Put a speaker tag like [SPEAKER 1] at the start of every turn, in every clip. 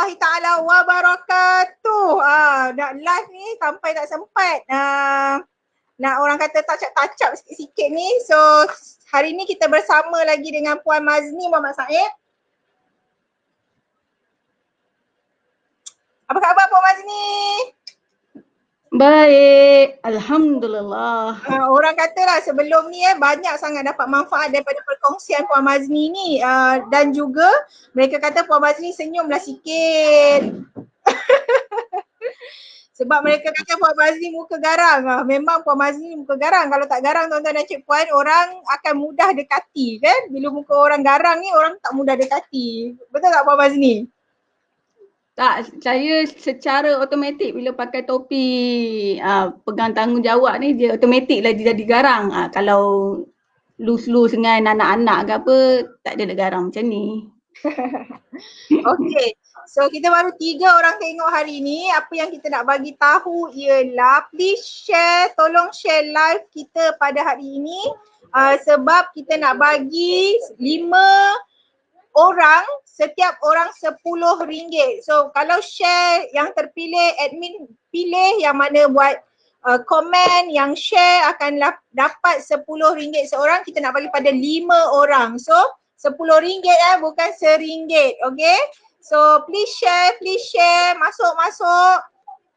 [SPEAKER 1] warahmatullahi ta'ala wabarakatuh. Nak live ni sampai tak sempat. Nak orang kata touch-up sikit-sikit ni. So hari ni kita bersama lagi dengan Puan Mazni Muhammad Said. Apa khabar Puan Mazni?
[SPEAKER 2] Baik, Alhamdulillah.
[SPEAKER 1] Orang katalah sebelum ni banyak sangat dapat manfaat daripada perkongsian Puan Mazni ni, dan juga mereka kata Puan Mazni senyumlah sikit. Sebab mereka kata Puan Mazni muka garang. Memang Puan Mazni muka garang. Kalau tak garang tuan-tuan dan cik puan, orang akan mudah dekati kan. Bila muka orang garang ni, orang tak mudah dekati. Betul tak Puan Mazni?
[SPEAKER 2] Tak, saya secara automatik bila pakai topi pegang tanggungjawab ni, dia automatik lah dia jadi garang. Kalau loose-loose dengan anak-anak ke apa, tak ada dah garang macam ni.
[SPEAKER 1] Okay, so kita baru 3 orang tengok hari ni. Apa yang kita nak bagi tahu ialah please share, tolong share live kita pada hari ini, sebab kita nak bagi 5 orang, setiap orang RM10. So kalau share yang terpilih, admin pilih yang mana buat komen, yang share akan dapat RM10 seorang. Kita nak bagi pada 5 orang. So RM10 bukan RM1. Okay. So please share, masuk.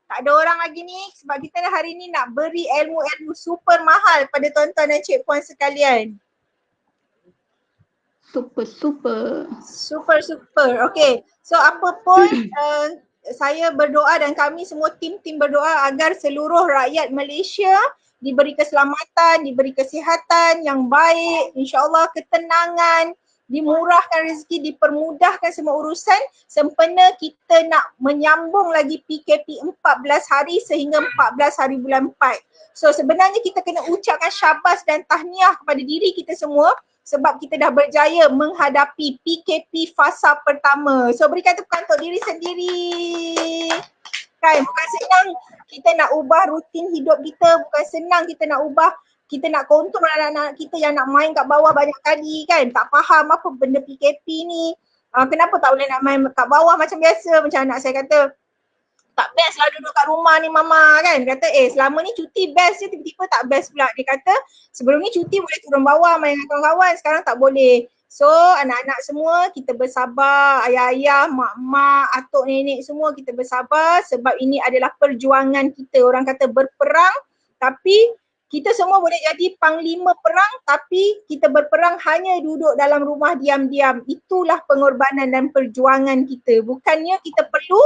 [SPEAKER 1] Tak ada orang lagi ni sebab kita hari ni nak beri ilmu-ilmu super mahal pada tuan-tuan dan cik puan sekalian.
[SPEAKER 2] Super.
[SPEAKER 1] Okay. So apa pun saya berdoa dan kami semua tim berdoa agar seluruh rakyat Malaysia diberi keselamatan, diberi kesihatan yang baik, insya-Allah ketenangan, dimurahkan rezeki, dipermudahkan semua urusan sempena kita nak menyambung lagi PKP 14 hari sehingga 14 hari bulan 4. So sebenarnya kita kena ucapkan syabas dan tahniah kepada diri kita semua sebab kita dah berjaya menghadapi PKP fasa pertama. So berikan tepukan untuk diri sendiri. Kan bukan senang kita nak ubah rutin hidup kita, bukan senang kita nak ubah, kita nak kontrol anak-anak kita yang nak main kat bawah banyak kali kan. Tak faham apa benda PKP ni. Kenapa tak boleh nak main kat bawah macam biasa. Macam anak saya kata, tak best lah duduk kat rumah ni mama kan. Kata selama ni cuti best je, tiba-tiba tak best pula. Dia kata sebelum ni cuti boleh turun bawah main dengan kawan-kawan, sekarang tak boleh. So anak-anak semua kita bersabar, ayah-ayah, mak-mak, atuk, nenek semua kita bersabar sebab ini adalah perjuangan kita. Orang kata berperang tapi kita semua boleh jadi panglima perang tapi kita berperang hanya duduk dalam rumah diam-diam. Itulah pengorbanan dan perjuangan kita. Bukannya kita perlu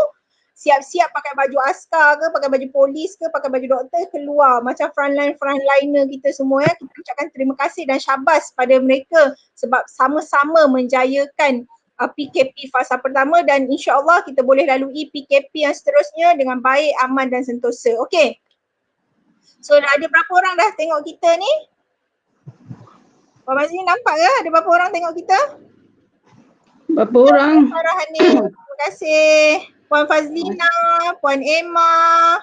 [SPEAKER 1] siap-siap pakai baju askar ke, pakai baju polis ke, pakai baju doktor keluar macam frontliner kita semua ya. Kita ucapkan terima kasih dan syabas pada mereka sebab sama-sama menjayakan PKP fasa pertama dan insya-Allah kita boleh lalui PKP yang seterusnya dengan baik, aman dan sentosa. Okey. So dah ada berapa orang dah tengok kita ni? Puan Mazni nampak ke ada berapa orang tengok kita?
[SPEAKER 2] Berapa orang?
[SPEAKER 1] Arahan ni. Terima kasih. Puan Fazlina, Puan Emma,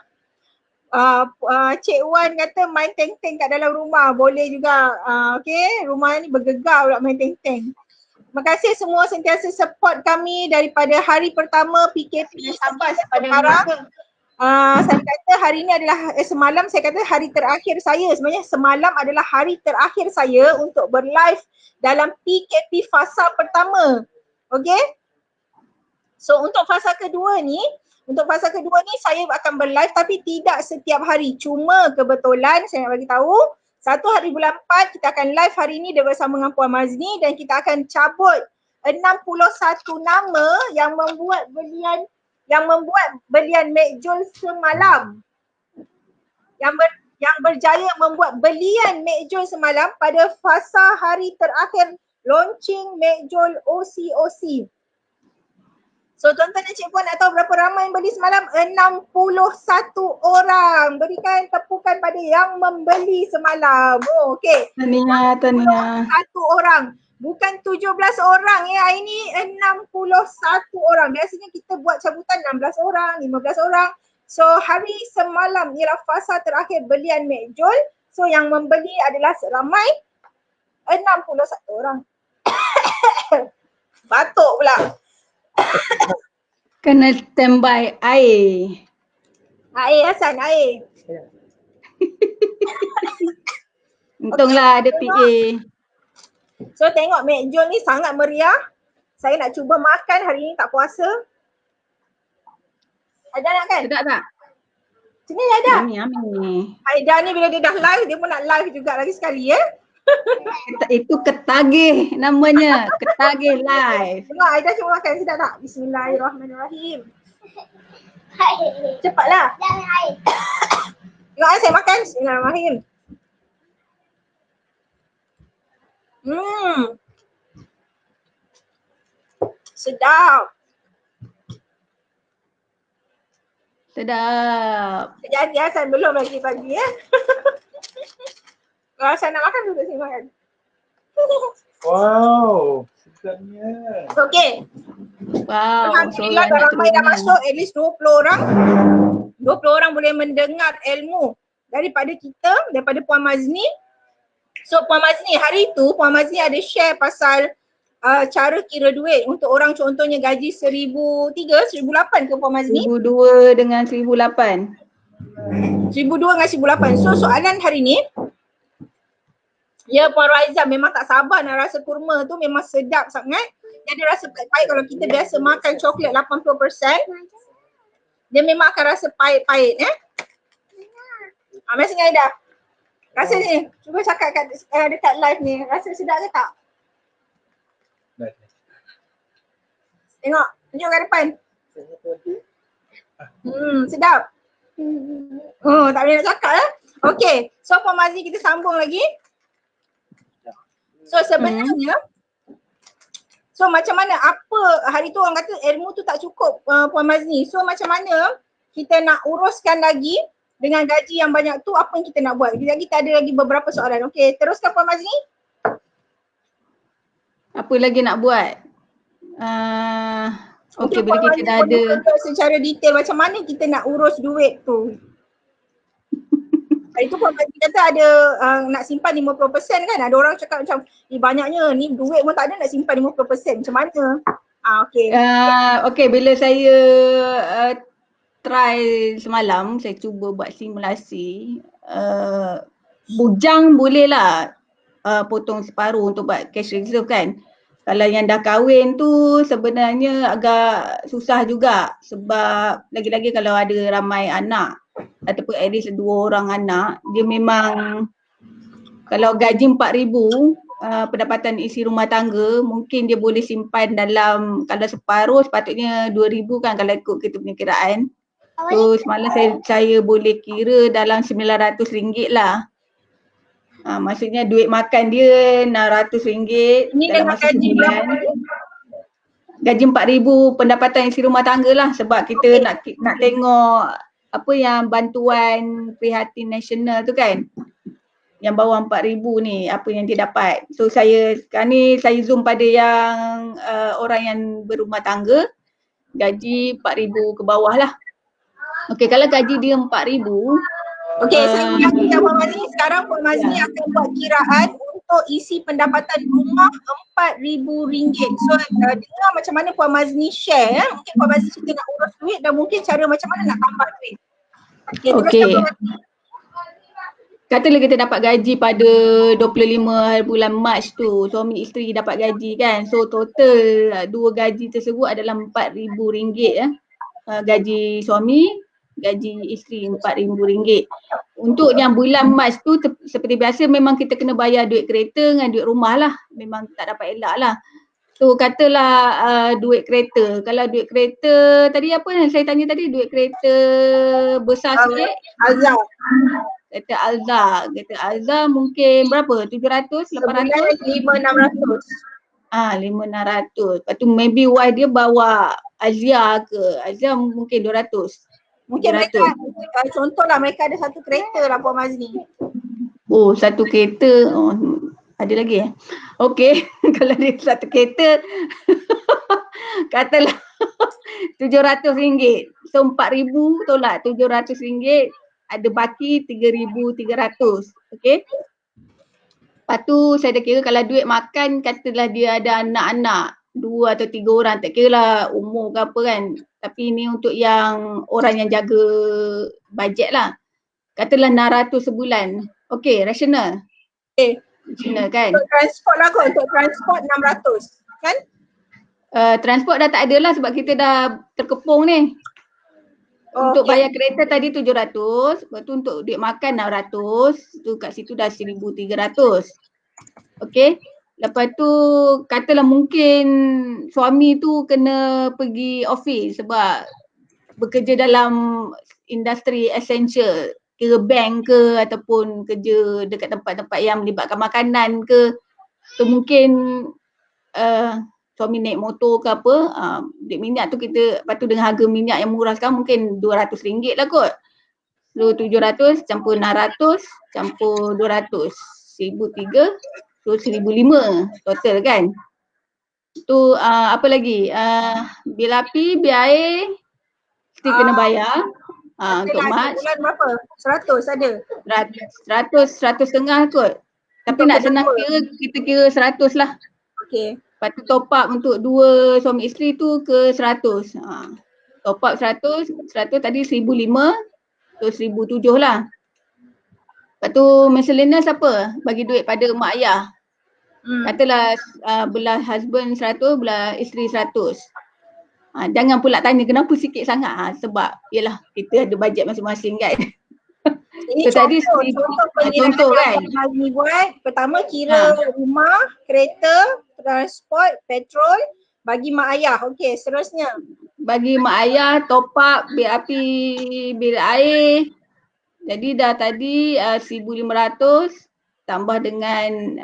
[SPEAKER 1] Cik Wan kata main teng-teng kat dalam rumah. Boleh juga. Okay, rumah ni bergegar pula main teng-teng. Terima kasih semua sentiasa support kami daripada hari pertama PKP sampai sekarang. Saya kata hari ni adalah semalam saya kata hari terakhir saya. Sebenarnya semalam adalah hari terakhir saya untuk berlive dalam PKP fasa pertama. Okay. So untuk fasa kedua ni saya akan berlive tapi tidak setiap hari. Cuma kebetulan saya nak bagi tahu 1 hari bulan 4 kita akan live hari ni bersama dengan Puan Mazni dan kita akan cabut 61 nama yang membuat belian Mekjol semalam. Yang berjaya membuat belian Mekjol semalam pada fasa hari terakhir launching Mekjol OCOC. So tuan-tuan dan cik puan nak tahu berapa ramai yang beli semalam? 61 orang. Berikan tepukan pada yang membeli semalam. Oh, okey.
[SPEAKER 2] Tahniah.
[SPEAKER 1] 61 orang. Bukan 17 orang ya. Hari ni 61 orang. Biasanya kita buat cabutan 16 orang, 15 orang. So hari semalam ialah fasa terakhir belian Mekjol. So yang membeli adalah seramai 61 orang. Batuk pula.
[SPEAKER 2] Kena standby air.
[SPEAKER 1] Air Hasan, air.
[SPEAKER 2] Untunglah ada PA.
[SPEAKER 1] So tengok Mek Jol ni sangat meriah. Saya nak cuba makan hari ni, tak puasa. Ada nak kan?
[SPEAKER 2] Sedap tak?
[SPEAKER 1] Sini ada.
[SPEAKER 2] Yummy.
[SPEAKER 1] Aida ni bila dia dah live, dia pun nak live juga lagi sekali ya.
[SPEAKER 2] Itu ketagih namanya. Ketagih live.
[SPEAKER 1] Tengok Aida cuba makan, sedap tak? Bismillahirrahmanirrahim. Cepatlah. Tengok saya makan. Bismillahirrahmanirrahim. Sedap.
[SPEAKER 2] Sedap.
[SPEAKER 1] Jadi Hasan belum lagi pagi ya. Kalau Hasan nak makan duduk sini makan.
[SPEAKER 3] Wow, sedapnya.
[SPEAKER 1] Okey.
[SPEAKER 2] Wow,
[SPEAKER 1] Alhamdulillah
[SPEAKER 2] seorang
[SPEAKER 1] dah
[SPEAKER 2] nak
[SPEAKER 1] ramai dah
[SPEAKER 2] turunnya.
[SPEAKER 1] masuk, at least 20 orang. 20 orang boleh mendengar ilmu daripada kita, daripada Puan Mazni. So Puan Mazni, hari tu Puan Mazni ada share pasal cara kira duit untuk orang contohnya gaji 1,003, 1,008 ke Puan Mazni?
[SPEAKER 2] 1,002 dengan 1,008.
[SPEAKER 1] 1,002 dengan 1,008. So soalan hari ni, ya Puan Raiza memang tak sabar nak rasa kurma tu, memang sedap sangat. Dia ada rasa pahit-pahit. Kalau kita biasa makan coklat 80%, dia memang akan rasa pahit-pahit Mari sini Aida. Rasa ni, cuba cakap dekat live ni, rasa sedap ke tak? Tengok, tunjuk kat depan. Sedap. Tak boleh nak cakap Okay, so Puan Mazni kita sambung lagi. So sebenarnya, so macam mana, apa hari tu orang kata ilmu tu tak cukup Puan Mazni. So macam mana kita nak uruskan lagi dengan gaji yang banyak tu, apa yang kita nak buat? Kita ada lagi beberapa soalan. Okay, teruskan Puan Mazni.
[SPEAKER 2] Apa lagi nak buat? Okay, bila kita dah ada
[SPEAKER 1] secara detail macam mana kita nak urus duit tu. Itu Puan Mazni kata ada nak simpan 50% kan. Ada orang cakap macam banyaknya ni duit pun tak ada nak simpan 50%. Macam mana?
[SPEAKER 2] Okay, bila saya try semalam, saya cuba buat simulasi. Bujang boleh lah potong separuh untuk buat cash reserve kan. Kalau yang dah kahwin tu sebenarnya agak susah juga sebab lagi-lagi kalau ada ramai anak ataupun at least 2 orang anak, dia memang kalau gaji 4,000 pendapatan isi rumah tangga mungkin dia boleh simpan dalam, kalau separuh sepatutnya 2,000 kan kalau ikut kita punya kiraan. So semalam saya boleh kira dalam RM900 lah. Maksudnya duit makan dia RM600 dalam masa sebulan. Gaji 4,000 pendapatan isi rumah tangga lah sebab kita nak tengok apa yang bantuan prihatin nasional tu kan. Yang bawah 4,000 ni apa yang dia dapat. So sekarang ni saya zoom pada yang orang yang berumah tangga gaji 4,000 ke bawah lah. Okay, kalau gaji dia 4,000.
[SPEAKER 1] Saya ulangi Puan Mazni, sekarang Puan Mazni akan buat kiraan untuk isi pendapatan rumah RM4,000. So dengar macam mana Puan Mazni share mungkin Puan Mazni suka nak urus duit dan mungkin cara macam mana nak tambah duit.
[SPEAKER 2] Okay. Katalah kita dapat gaji pada 25 bulan Mac tu, suami isteri dapat gaji kan. So total 2 gaji tersebut adalah RM4,000 gaji suami, gaji isteri RM4,000. Untuk yang bulan Mac tu seperti biasa memang kita kena bayar duit kereta dengan duit rumah lah. Memang tak dapat elak lah. So katalah duit kereta. Kalau duit kereta tadi apa yang saya tanya tadi, duit kereta besar sikit?
[SPEAKER 1] Alza.
[SPEAKER 2] Kereta Alza mungkin berapa? 700, 800?
[SPEAKER 1] 5,600.
[SPEAKER 2] 5,600. Lepas tu maybe wife dia bawa Azia ke. Azia mungkin 200.
[SPEAKER 1] Mungkin mereka, contohlah mereka ada satu kereta lah Puan Mazni.
[SPEAKER 2] Oh, satu kereta. Oh, ada lagi Okay, kalau dia satu kereta katalah RM700. So 4,000 tolak RM700, ada baki RM3,300. Okay. Lepas tu saya dah kira kalau duit makan katalah dia ada anak-anak 2 atau 3 orang, tak kira lah umur ke apa kan. Tapi ni untuk yang orang yang jaga bajet lah. Katalah 600 sebulan. Okay, rasional.
[SPEAKER 1] Okay.
[SPEAKER 2] Rasional kan.
[SPEAKER 1] Untuk transport lah kot, untuk transport 600 kan?
[SPEAKER 2] Transport dah tak ada lah sebab kita dah terkepung ni. Untuk bayar kereta tadi 700, lepas tu untuk duit makan 600, tu kat situ dah 1,300. Okay. Lepas tu katalah mungkin suami tu kena pergi office sebab bekerja dalam industri essential, kira bank ke ataupun kerja dekat tempat-tempat yang melibatkan makanan ke. So mungkin suami naik motor ke apa, duit minyak tu kita, lepas tu dengan harga minyak yang murah sekarang mungkin RM200 lah kot. So 700 campur 600 campur 200, 1,300, so 1,500 total kan. Tu apa lagi, bil api, bil air mesti kena bayar. Untuk Mac
[SPEAKER 1] bulan berapa? 100 ada?
[SPEAKER 2] 100 setengah kot. Tapi
[SPEAKER 1] untuk
[SPEAKER 2] nak senang kira, kita kira 100 lah.
[SPEAKER 1] Okay.
[SPEAKER 2] Lepas tu top up untuk 2 suami isteri tu ke 100. Top up 100 tadi 1,500, so 1,700 lah. Lepas tu miscellaneous apa? Bagi duit pada mak ayah. Katalah belah husband 100, belah isteri 100. Jangan pula tanya kenapa sikit sangat. Sebab yelah kita ada bajet masing-masing kan.
[SPEAKER 1] Ini
[SPEAKER 2] so,
[SPEAKER 1] contoh
[SPEAKER 2] kan.
[SPEAKER 1] Hazmi buat. Pertama kira rumah, kereta, transport, petrol bagi mak ayah. Okey, seterusnya.
[SPEAKER 2] Bagi mak ayah top up bil api, bil air. Jadi dah tadi 1,500 tambah dengan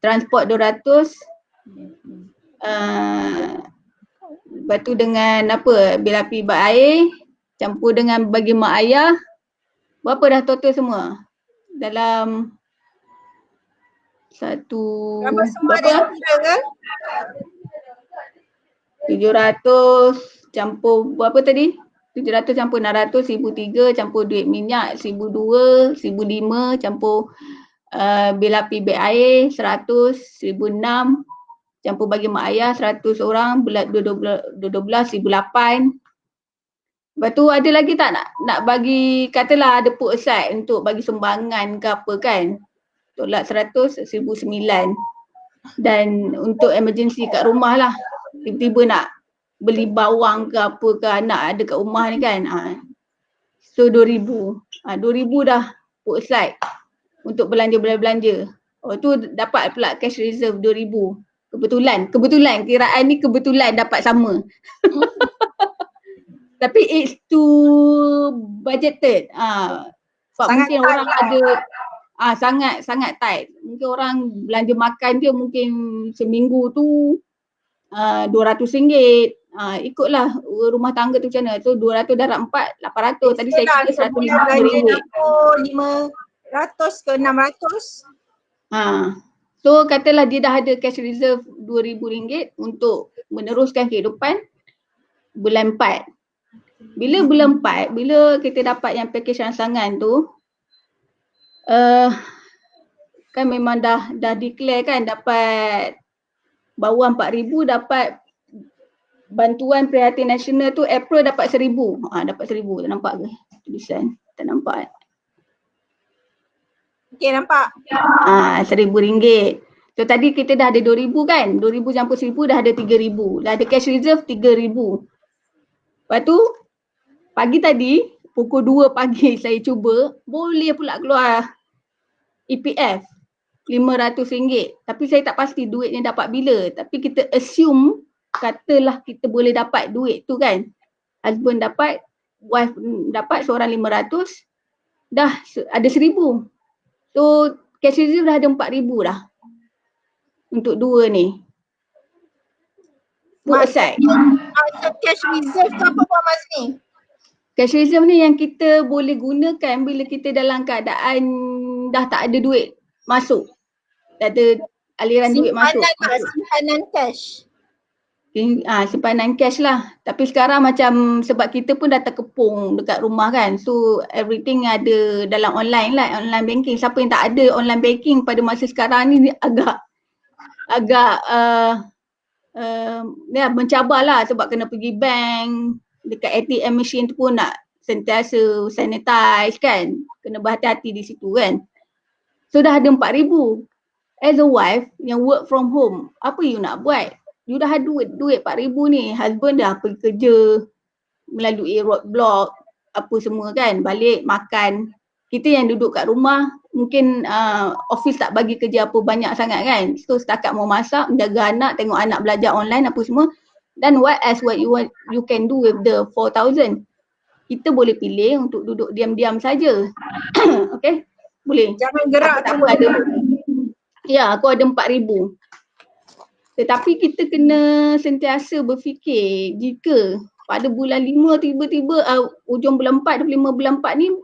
[SPEAKER 2] transport 200. Lepas tu dengan apa, bil api, bil air campur dengan bagi mak ayah. Berapa dah total semua? Dalam
[SPEAKER 1] berapa semua ada yang kira kan?
[SPEAKER 2] 700 campur berapa tadi? 700 campur 600, 1,300 campur duit minyak 1,200, 1,500 campur bil api, bil air 100, 1,600 campur bagi mak ayah 100 orang, bulat 12, 1,800. Lepas tu ada lagi tak nak bagi, katalah ada put aside untuk bagi sumbangan ke apa kan. Tolak 100, 1,900. Dan untuk emergency kat rumah lah. Tiba-tiba nak beli bawang ke apa ke anak ada kat rumah ni kan. So 2,000. 2,000 dah put aside untuk belanja. Oh tu dapat pula cash reserve 2,000. Kebetulan kiraan ni kebetulan dapat sama. Tapi it's too budgeted. Sebab mungkin orang ada sangat tight. Mungkin orang belanja makan dia mungkin seminggu tu RM200. Ikutlah rumah tangga tu macam mana. So 200 darab 4, 800. Tadi saya kira RM150.
[SPEAKER 1] RM500 ke RM600.
[SPEAKER 2] So katalah dia dah ada cash reserve RM2,000 untuk meneruskan kehidupan bulan 4. Bila bulan 4, bila kita dapat yang package rangsangan tu, kan memang dah declare kan dapat bawah 4,000, dapat bantuan prihatin nasional tu April dapat 1,000. Dapat 1,000, tak nampak ke tulisan? Tak nampak.
[SPEAKER 1] Okey, nampak.
[SPEAKER 2] RM1,000. So tadi kita dah ada 2,000 kan? 2,000 campur 1,000 dah ada 3,000. Dah ada cash reserve 3,000. Lepas tu pagi tadi pukul 2 pagi saya cuba, boleh pula keluar EPF RM500. Tapi saya tak pasti duitnya dapat bila. Tapi kita assume, katalah kita boleh dapat duit tu kan. Husband dapat, wife dapat seorang 500, dah ada 1,000. So cash reserve dah ada 4,000 dah. Untuk dua ni. Put aside.
[SPEAKER 1] Maksud cash reserve tu apa Puan Mazmi?
[SPEAKER 2] Cash reserve ni yang kita boleh gunakan bila kita dalam keadaan dah tak ada duit masuk. Tak ada aliran duit masuk.
[SPEAKER 1] Simpanan cash.
[SPEAKER 2] Simpanan cash lah. Tapi sekarang macam sebab kita pun dah terkepung dekat rumah kan. So everything ada dalam online lah, online banking. Siapa yang tak ada online banking pada masa sekarang ni agak ya mencabarlah sebab kena pergi bank, dekat ATM machine tu pun nak sentiasa sanitize kan, kena berhati-hati di situ kan. So dah ada 4,000. As a wife yang work from home, apa you nak buat? You dah ada duit 4,000 ni, husband dah pergi kerja melalui roadblock apa semua kan, balik makan. Kita yang duduk kat rumah mungkin office tak bagi kerja apa banyak sangat kan. So setakat mau masak, menjaga anak, tengok anak belajar online apa semua. Dan what you can do with the 4,000? Kita boleh pilih untuk duduk diam-diam saja. Okay? Boleh.
[SPEAKER 1] Jangan gerak
[SPEAKER 2] tak apa ada. Ya, aku ada 4,000. Tetapi kita kena sentiasa berfikir jika pada bulan 5 tiba-tiba hujung bulan 4, 25 bulan 4 ni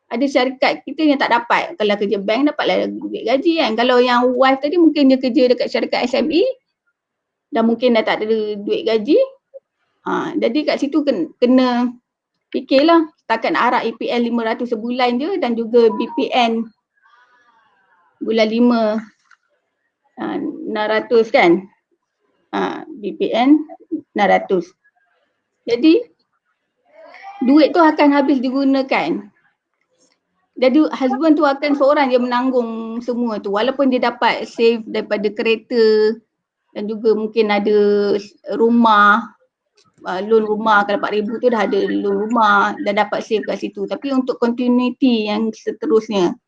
[SPEAKER 2] ada syarikat kita yang tak dapat. Kalau kerja bank dapatlah duit gaji kan. Kalau yang wife tadi mungkin dia kerja dekat syarikat SME dan mungkin dah tak ada duit gaji. Jadi kat situ kena fikirlah setakat nak harap EPL 500 sebulan je dan juga BPN bulan 5 600 kan. BPN 600. Jadi duit tu akan habis digunakan. Jadi husband tu akan seorang yang menanggung semua tu walaupun dia dapat save daripada kereta dan juga mungkin ada rumah, loan rumah kalau 4,000 tu dah ada loan rumah dan dapat save kat situ. Tapi untuk continuity yang seterusnya.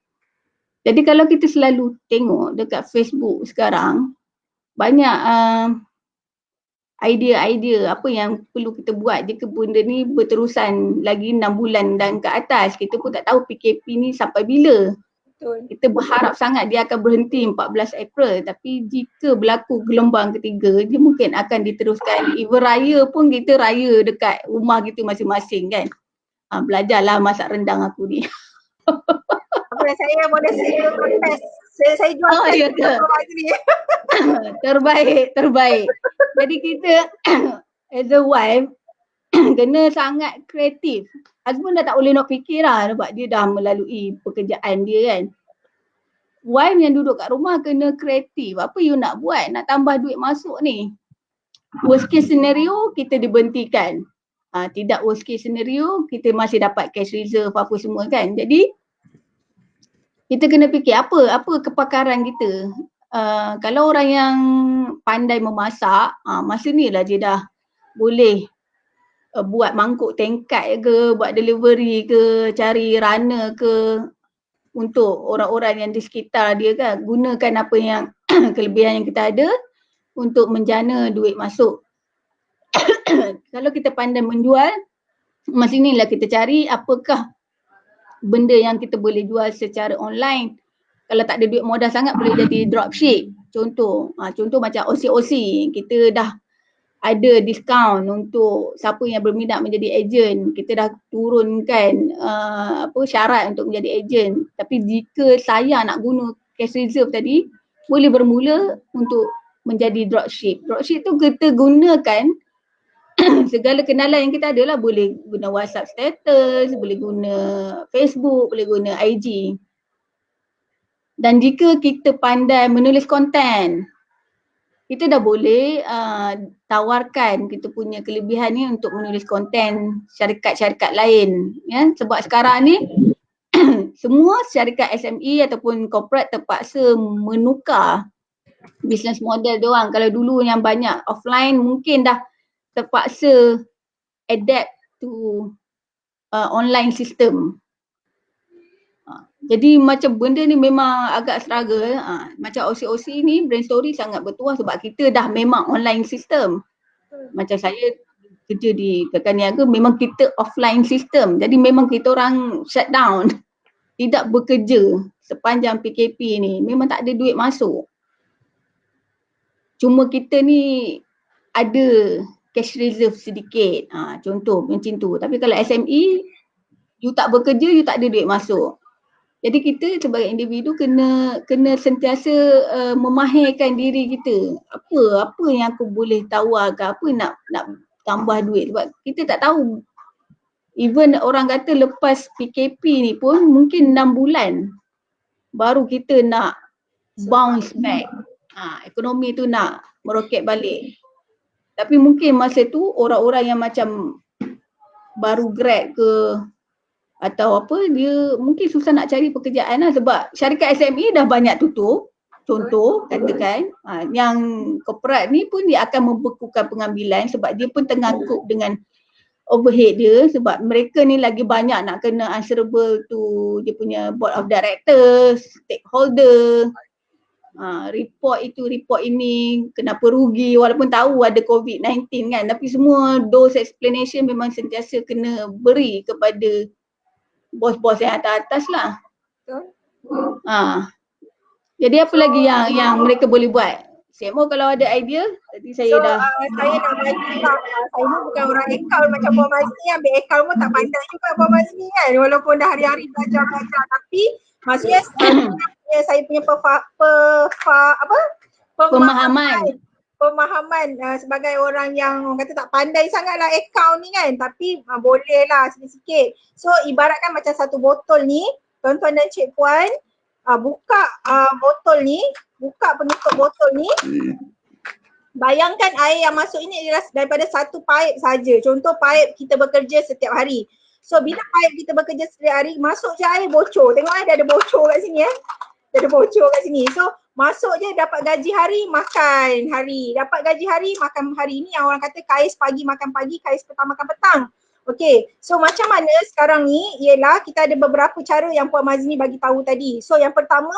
[SPEAKER 2] Jadi kalau kita selalu tengok dekat Facebook sekarang banyak idea-idea apa yang perlu kita buat jika benda ni berterusan lagi 6 bulan dan ke atas. Kita pun tak tahu PKP ni sampai bila.
[SPEAKER 1] Betul.
[SPEAKER 2] Kita berharap sangat dia akan berhenti 14 April tapi jika berlaku gelombang ketiga dia mungkin akan diteruskan. Even raya pun kita raya dekat rumah kita masing-masing kan. Belajarlah masak rendang aku ni.
[SPEAKER 1] Apa saya boleh saya confess. Saya jual
[SPEAKER 2] ya ke? Terbaik. Jadi kita as a wife kena sangat kreatif. Husband dah tak boleh nak fikir lah sebab dia dah melalui pekerjaan dia kan. Wife yang duduk kat rumah kena kreatif. Apa you nak buat? Nak tambah duit masuk ni. Worst case scenario kita dibentikan. Tidak worst case scenario kita masih dapat cash reserve apa semua kan. Jadi kita kena fikir apa kepakaran kita. Kalau orang yang pandai memasak, masa ni lah dia dah boleh buat mangkuk tingkat ke, buat delivery ke, cari runner ke untuk orang-orang yang di sekitar dia kan. Gunakan apa yang kelebihan yang kita ada untuk menjana duit masuk. Kalau kita pandai menjual, masa ni lah kita cari apakah benda yang kita boleh jual secara online. Kalau tak ada duit modal sangat boleh jadi dropship. Contoh macam OC, kita dah ada diskaun untuk siapa yang berminat menjadi ejen. Kita dah turunkan syarat untuk menjadi ejen. Tapi jika saya nak guna cash reserve tadi, boleh bermula untuk menjadi dropship. Dropship tu kita gunakan segala kenalan yang kita ada lah. Boleh guna WhatsApp status, boleh guna Facebook, boleh guna IG. Dan jika kita pandai menulis konten, kita dah boleh tawarkan kita punya kelebihan ni untuk menulis konten syarikat-syarikat lain. Ya? Sebab sekarang ni semua syarikat SME ataupun corporate terpaksa menukar business model diorang. Kalau dulu yang banyak offline mungkin dah terpaksa adapt to online system. Jadi macam benda ni memang agak struggle. Macam OC ni brand story sangat bertuah sebab kita dah memang online system. Macam saya kerja di Kekan Niaga memang kita offline system. Jadi memang kita orang shut down. Tidak bekerja sepanjang PKP ni. Memang tak ada duit masuk. Cuma kita ni ada cash reserve sedikit. Contoh macam tu. Tapi kalau SME, you tak bekerja, you tak ada duit masuk. Jadi kita sebagai individu kena sentiasa memahirkan diri kita. Apa yang aku boleh tawarkan, apa nak tambah duit. Sebab kita tak tahu. Even orang kata lepas PKP ni pun mungkin 6 bulan baru kita nak bounce back. Ekonomi tu nak meroket balik. Tapi mungkin masa tu orang-orang yang macam baru grad ke atau apa, dia mungkin susah nak cari pekerjaan lah sebab syarikat SME dah banyak tutup. Contoh katakan yang korporat ni pun dia akan membekukan pengambilan sebab dia pun terngangkut dengan overhead dia sebab mereka ni lagi banyak nak kena answerable to dia punya board of directors, stakeholder. Report itu, report ini, kenapa rugi walaupun tahu ada COVID-19 kan, tapi semua those explanation memang sentiasa kena beri kepada bos-bos yang atas-atas lah. Jadi apa lagi yang mereka boleh buat? Semo kalau ada idea, tadi saya dah.
[SPEAKER 1] Saya nak bagi lah, saya ni bukan orang account macam Puan Mazni, ambil account pun tak pandai juga Puan Mazni kan, walaupun dah hari-hari belajar, tapi maksudnya saya punya pemahaman sebagai orang yang orang kata tak pandai sangat lah account ni kan, tapi boleh lah sikit-sikit. So ibaratkan macam satu botol ni, tuan-tuan dan cik puan, buka botol ni, buka penutup botol ni, bayangkan air yang masuk ini adalah daripada satu paip saja. Contoh paip kita bekerja setiap hari. So bila paip kita bekerja setiap hari, masuk je air bocor. Tengok dia ada bocor kat sini Dia ada bocor kat sini. So masuk je, dapat gaji hari, makan hari. Dapat gaji hari, makan hari. Ini yang orang kata kais pagi makan pagi, kais petang makan petang. Okay, so macam mana sekarang ni ialah kita ada beberapa cara yang Puan Mazni bagi tahu tadi. So yang pertama,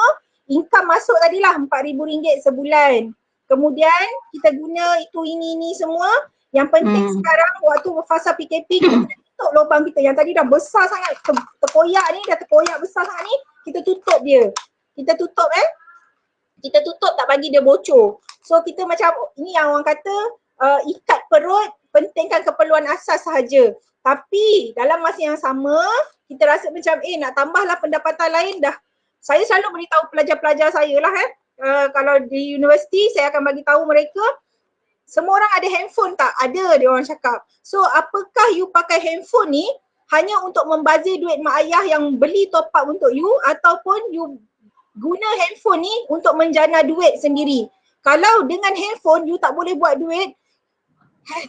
[SPEAKER 1] income masuk tadilah RM4,000 sebulan. Kemudian kita guna itu ini semua. Yang penting sekarang waktu fasa PKP kita tutup lubang kita yang tadi dah besar sangat, terkoyak ni, dah terkoyak besar sangat ni, kita tutup dia. Kita tutup kita tutup tak bagi dia bocor. So kita macam ini yang orang kata ikat perut, pentingkan keperluan asas sahaja. Tapi dalam masa yang sama kita rasa macam nak tambahlah pendapatan lain dah. Saya selalu beritahu pelajar-pelajar saya lah kalau di universiti saya akan bagi tahu mereka, semua orang ada handphone tak? Ada, dia orang cakap. So apakah you pakai handphone ni hanya untuk membazir duit mak ayah yang beli top up untuk you, ataupun you guna handphone ni untuk menjana duit sendiri? Kalau dengan handphone you tak boleh buat duit,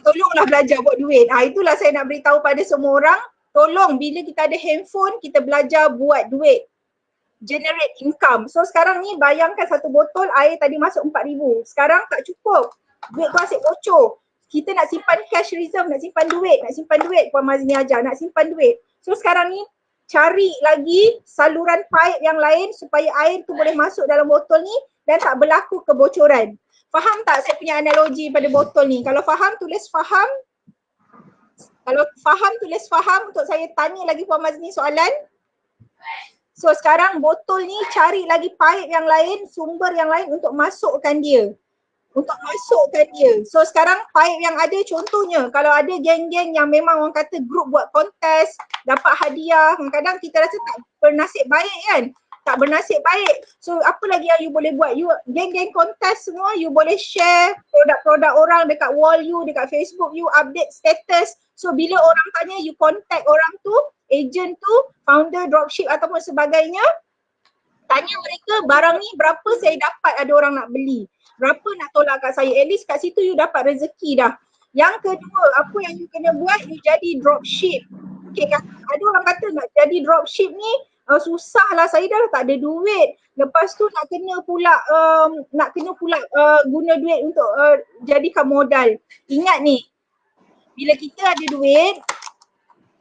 [SPEAKER 1] tolonglah belajar buat duit. Itulah saya nak beritahu pada semua orang, tolong bila kita ada handphone kita belajar buat duit, generate income. So sekarang ni bayangkan satu botol air tadi masuk RM4,000, sekarang tak cukup, duit tu asyik bocor. Kita nak simpan cash reserve, nak simpan duit, Puan Mazni ajar, nak simpan duit. So sekarang ni cari lagi saluran paip yang lain supaya air tu boleh masuk dalam botol ni dan tak berlaku kebocoran. Faham tak saya punya analogi pada botol ni? Kalau faham tulis faham. Kalau faham tulis faham. Untuk saya tanya lagi Puan Mazni soalan. So sekarang botol ni cari lagi paip yang lain, sumber yang lain untuk masukkan dia. So sekarang paip yang ada, contohnya kalau ada geng-geng yang memang orang kata grup buat kontes, dapat hadiah, kadang-kadang kita rasa tak bernasib baik kan? Tak bernasib baik. So apa lagi yang you boleh buat? You geng-geng kontes semua, you boleh share produk-produk orang dekat wall you, dekat Facebook you, update status. So bila orang tanya, you contact orang tu, agent tu, founder dropship ataupun sebagainya, tanya mereka barang ni berapa saya dapat ada orang nak beli, berapa nak tolak kat saya, at least kat situ you dapat rezeki dah. Yang kedua, apa yang you kena buat, you jadi dropship. Okay, ada orang kata nak jadi dropship ni susah lah, saya dah tak ada duit. Lepas tu nak kena pula guna duit untuk jadikan modal. Ingat ni, bila kita ada duit,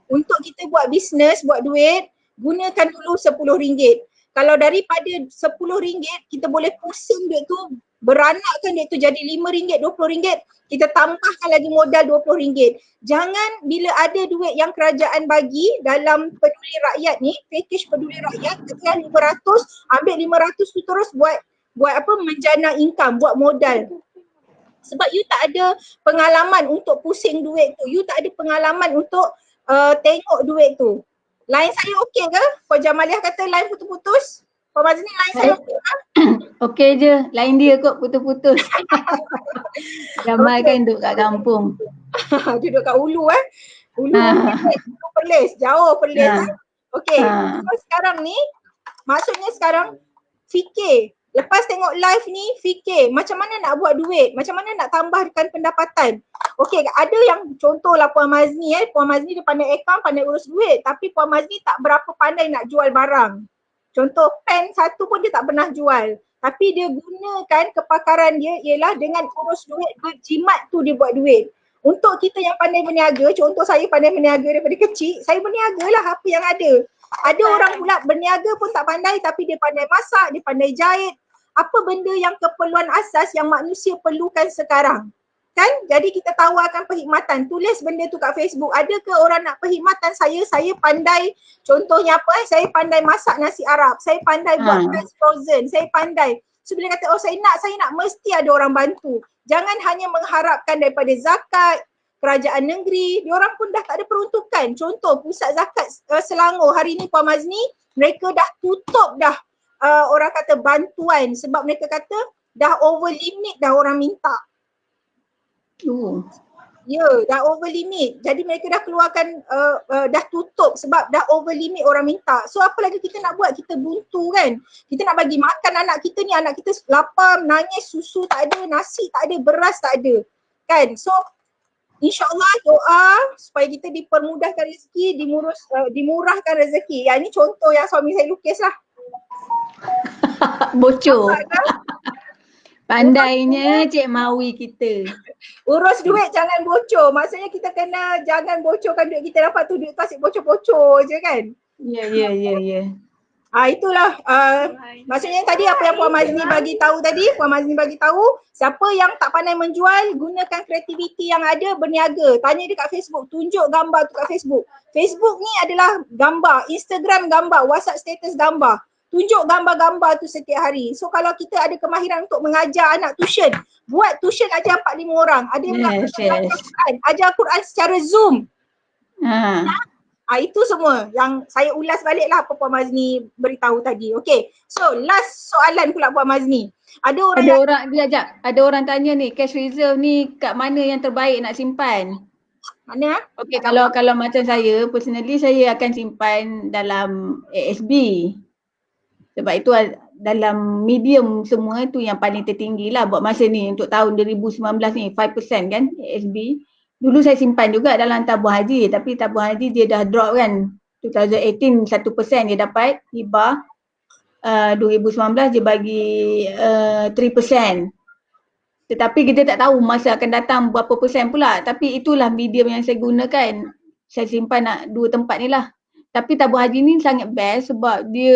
[SPEAKER 1] untuk kita buat bisnes, buat duit, gunakan dulu RM10. Kalau daripada RM10 kita boleh pusing duit tu, beranakkan duit tu jadi RM5, RM20, kita tambahkan lagi modal RM20. Jangan bila ada duit yang kerajaan bagi dalam Peduli Rakyat ni, package Peduli Rakyat, katakan 500, ambil 500 tu terus buat apa, menjana income, buat modal. Sebab you tak ada pengalaman untuk pusing duit tu, you tak ada pengalaman untuk tengok duit tu. Line saya okey ke? Puan Jamaliah kata line putus-putus. Puan Mazni line saya okey ke?
[SPEAKER 2] Okey je, line dia kot putus-putus. Jamal kan duduk kat kampung.
[SPEAKER 1] Duduk kat Ulu Ulu Perlis, jauh Perlis. Okey, so sekarang ni maksudnya sekarang fikir Lepas tengok live ni, fikir macam mana nak buat duit, macam mana nak tambahkan pendapatan. Okey, ada yang contohlah Puan Mazni Puan Mazni dia pandai account, pandai urus duit, tapi Puan Mazni tak berapa pandai nak jual barang. Contoh pen satu pun dia tak pernah jual. Tapi dia gunakan kepakaran dia ialah dengan urus duit, berjimat tu dia buat duit. Untuk kita yang pandai berniaga, contoh saya pandai berniaga daripada kecil, saya berniaga lah apa yang ada. Ada orang pula berniaga pun tak pandai tapi dia pandai masak, dia pandai jahit. Apa benda yang keperluan asas yang manusia perlukan sekarang? Kan? Jadi kita tawarkan perkhidmatan. Tulis benda tu kat Facebook. Ada ke orang nak perkhidmatan saya? Saya pandai, contohnya apa saya pandai masak nasi Arab. Saya pandai buat rice frozen. Saya pandai. So bila kata, oh saya nak, mesti ada orang bantu. Jangan hanya mengharapkan daripada zakat, kerajaan negeri, diorang pun dah tak ada peruntukan. Contoh pusat zakat Selangor hari ni Puan Mazni, mereka dah tutup dah orang kata bantuan sebab mereka kata dah over limit dah orang minta. Ya, dah over limit. Jadi mereka dah keluarkan, dah tutup sebab dah over limit orang minta. So apa lagi kita nak buat? Kita buntu kan. Kita nak bagi makan anak kita ni, anak kita lapar, nangis, susu tak ada, nasi tak ada, beras tak ada. Kan? So InsyaAllah doa supaya kita dipermudahkan rezeki, dimurahkan rezeki. Yang ini contoh yang suami saya lukis lah.
[SPEAKER 2] Bocor. Pandainya Cik Mawi kita.
[SPEAKER 1] Urus duit jangan bocor. Maksudnya kita kena jangan bocorkan duit kita dapat tu, duit tu asyik bocor-bocor je kan.
[SPEAKER 2] Ya.
[SPEAKER 1] Itulah maksudnya tadi apa yang Puan Mazni bagi tahu tadi, Puan Mazni bagi tahu siapa yang tak pandai menjual, gunakan kreativiti yang ada, berniaga. Tanya dia kat Facebook, tunjuk gambar tu kat Facebook. Facebook ni adalah gambar, Instagram gambar, WhatsApp status gambar. Tunjuk gambar-gambar tu setiap hari. So kalau kita ada kemahiran untuk mengajar anak tuition, buat tuition ajar 4-5 orang. Ada yang ajar Quran secara Zoom. Itu semua yang saya ulas balik lah apa Puan Mazni beritahu tadi. Okay, so last soalan pula Puan Mazni. Ada
[SPEAKER 2] orang tanya ni, cash reserve ni kat mana yang terbaik nak simpan?
[SPEAKER 1] Mana?
[SPEAKER 2] Okay, kalau macam saya, personally saya akan simpan dalam ASB. Sebab itu dalam medium semua tu yang paling tertinggi lah buat masa ni untuk tahun 2019 ni, 5% kan ASB. Dulu saya simpan juga dalam tabung haji, tapi tabung haji dia dah drop kan. 2018 1% dia dapat hibah. 2019 dia bagi 3%. Tetapi kita tak tahu masa akan datang berapa persen pula. Tapi itulah medium yang saya gunakan. Saya simpan dua tempat ni lah. Tapi tabung haji ni sangat best sebab dia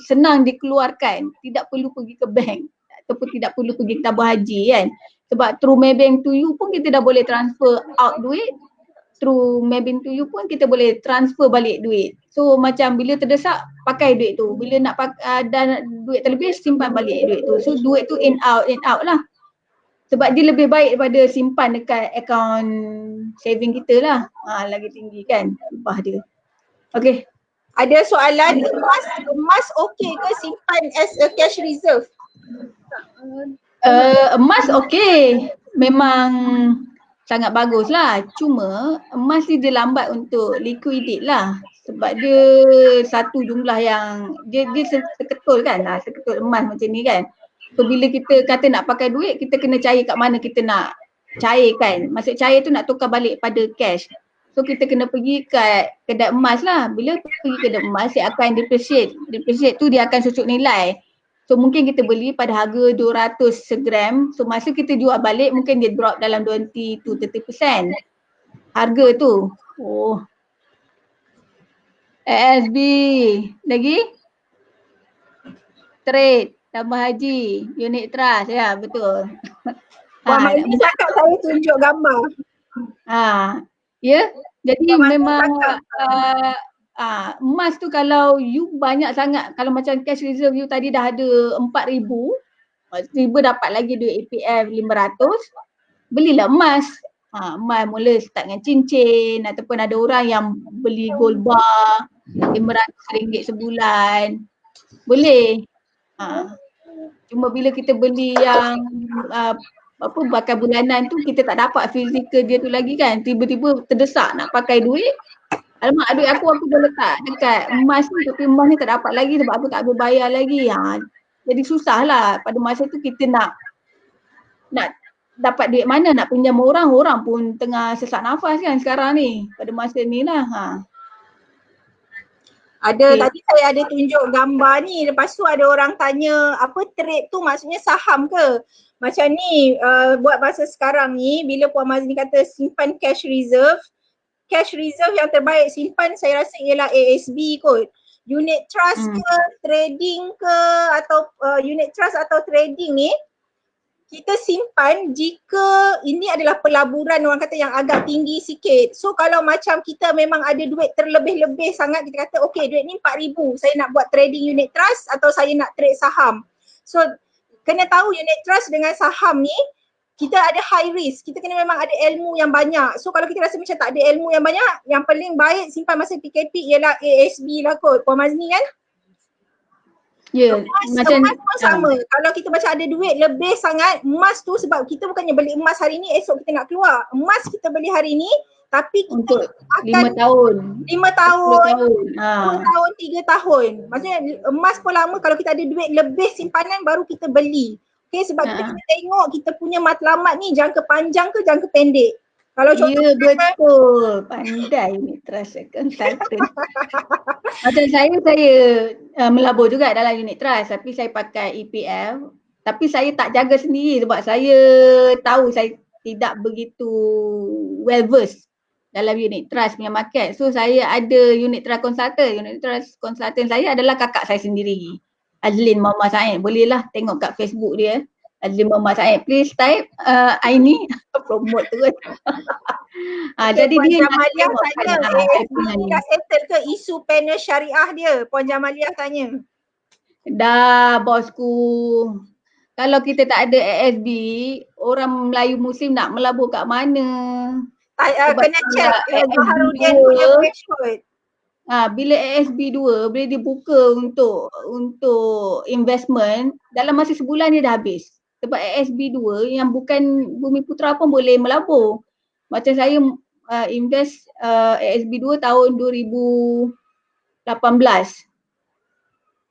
[SPEAKER 2] senang dikeluarkan. Tidak perlu pergi ke bank ataupun tidak perlu pergi ke tabung haji kan. Sebab through Maybank to you pun kita dah boleh transfer out duit. Through Maybank to you pun kita boleh transfer balik duit. So macam bila terdesak pakai duit tu. Bila nak dan duit terlebih simpan balik duit tu. So duit tu in out lah. Sebab dia lebih baik daripada simpan dekat akaun saving kita lah. Lagi tinggi kan upah dia. Okay.
[SPEAKER 1] Ada soalan, emas okey ke simpan as a cash reserve?
[SPEAKER 2] Emas okey, memang sangat bagus lah. Cuma emas ni dia lambat untuk liquidate lah. Sebab dia satu jumlah yang dia seketul kan, seketul emas macam ni kan. So bila kita kata nak pakai duit, kita kena cair kat mana kita nak cair kan. Maksud cair tu nak tukar balik pada cash. So kita kena pergi kat kedai emas lah. Bila pergi kedai emas, dia akan depreciate. Depreciate tu dia akan sucuk nilai. So mungkin kita beli pada harga 200 segram. So masa kita jual balik mungkin dia drop dalam 20 to 30% harga tu. ASB lagi? Trade, tambah haji, unit trust, ya betul.
[SPEAKER 1] Puan Mazni cakap saya tunjuk gambar.
[SPEAKER 2] Ya, jadi memang emas tu kalau you banyak sangat, kalau macam cash reserve you tadi dah ada 4,000, tiba dapat lagi duit APF 500, belilah emas. Emas mula start dengan cincin ataupun ada orang yang beli gold bar RM500 sebulan. Boleh. Cuma bila kita beli yang bakal bulanan tu kita tak dapat fizikal dia tu lagi kan. Tiba-tiba terdesak nak pakai duit. Alamak, duit aku dah letak dekat emas ni tapi emas ni tak dapat lagi sebab aku tak boleh bayar lagi. Jadi susah lah pada masa tu kita nak dapat duit mana, nak pinjam orang pun tengah sesak nafas kan sekarang ni pada masa ni lah.
[SPEAKER 1] Ada tadi saya ada tunjuk gambar ni, lepas tu ada orang tanya apa trade tu maksudnya saham ke? Macam ni buat masa sekarang ni bila Puan Mazni kata simpan cash reserve yang terbaik simpan saya rasa ialah ASB kot. Unit trust ke trading ke atau unit trust atau trading ni kita simpan jika ini adalah pelaburan orang kata yang agak tinggi sikit. So kalau macam kita memang ada duit terlebih-lebih sangat, kita kata okay duit ni 4,000 saya nak buat trading unit trust atau saya nak trade saham. So kena tahu unit trust dengan saham ni kita ada high risk, kita kena memang ada ilmu yang banyak. So kalau kita rasa macam tak ada ilmu yang banyak, yang paling baik simpan masa PKP ialah ASB lah kot. Puan Mazni kan?
[SPEAKER 2] Ya,
[SPEAKER 1] Macam emas pun sama. Kalau kita macam ada duit lebih sangat, emas tu sebab kita bukannya beli emas hari ni esok kita nak keluar. Emas kita beli hari ni tapi kita
[SPEAKER 2] untuk
[SPEAKER 1] akan
[SPEAKER 2] 5 tahun,
[SPEAKER 1] 5 tahun,
[SPEAKER 2] 10 tahun.
[SPEAKER 1] 2 tahun, 3 tahun. Maksudnya emas pun lama kalau kita ada duit lebih simpanan baru kita beli. Okay, sebab kita kena tengok kita punya matlamat ni jangka panjang ke jangka pendek. Kalau contoh
[SPEAKER 2] ya betul, pandai ni trust consultant. Macam saya melabur juga dalam unit trust tapi saya pakai EPF. Tapi saya tak jaga sendiri sebab saya tahu saya tidak begitu well versed dalam unit trust punya market. So saya ada unit trust consultant. Unit trust consultant saya adalah kakak saya sendiri, Azlin Muhammad Said. Bolehlah tengok kat Facebook dia, Azlin Muhammad Said. Please type Aini promote terus.
[SPEAKER 1] Okay,
[SPEAKER 2] jadi
[SPEAKER 1] Puan
[SPEAKER 2] dia
[SPEAKER 1] Jamaliah tanya
[SPEAKER 2] ASB
[SPEAKER 1] ni dah settle ke isu panel syariah dia? Puan Jamaliah tanya.
[SPEAKER 2] Dah bosku. Kalau kita tak ada ASB, orang Melayu Muslim nak melabur kat mana?
[SPEAKER 1] Kena check Zaharuddin punya page kot.
[SPEAKER 2] Bila ASB 2 bila dibuka untuk investment, dalam masa sebulan dia dah habis. Sebab ASB 2 yang bukan Bumiputera pun boleh melabur. Macam saya invest ASB 2 tahun 2018.